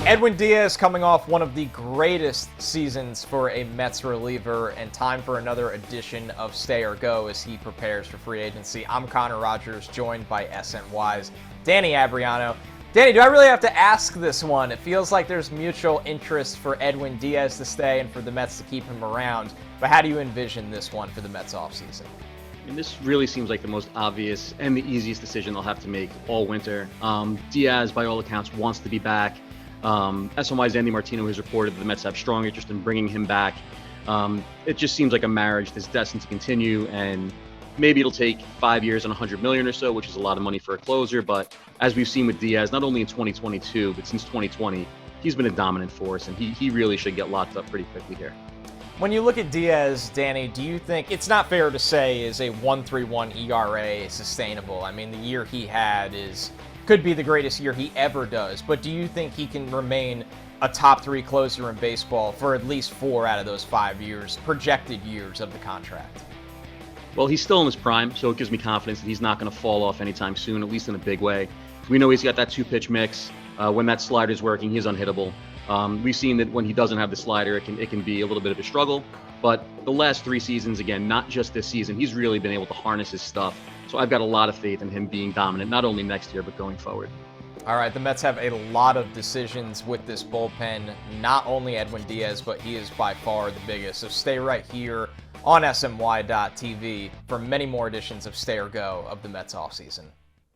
Edwin Diaz coming off one of the greatest seasons for a Mets reliever, and time for another edition of Stay or Go as he prepares for free agency. I'm Connor Rogers, joined by SNY's Danny Abriano. Danny, do I really have to ask this one? It feels like there's mutual interest for Edwin Diaz to stay and for the Mets to keep him around, but how do you envision this one for the Mets offseason? And this really seems like the most obvious and the easiest decision they'll have to make all winter. Diaz, by all accounts, wants to be back. SNY's Andy Martino has reported that the Mets have strong interest in bringing him back. It just seems like a marriage that's destined to continue, and maybe it'll take 5 years and $100 million or so, which is a lot of money for a closer. But as we've seen with Diaz, not only in 2022, but since 2020, he's been a dominant force, and he really should get locked up pretty quickly here. When you look at Diaz, Danny, do you think it's not fair to say is a 1.31 ERA sustainable? I mean, the year he had could be the greatest year he ever does, but do you think he can remain a top 3 closer in baseball for at least 4 out of those 5 years, projected years of the contract? Well, he's still in his prime, so it gives me confidence that he's not going to fall off anytime soon, at least in a big way. We know he's got that 2-pitch mix. When that slider's working, he's unhittable. We've seen that when he doesn't have the slider, it can be a little bit of a struggle. But the last 3 seasons, again, not just this season, he's really been able to harness his stuff. So I've got a lot of faith in him being dominant, not only next year, but going forward. All right, the Mets have a lot of decisions with this bullpen. Not only Edwin Diaz, but he is by far the biggest. So stay right here on SNY.TV for many more editions of Stay or Go of the Mets offseason.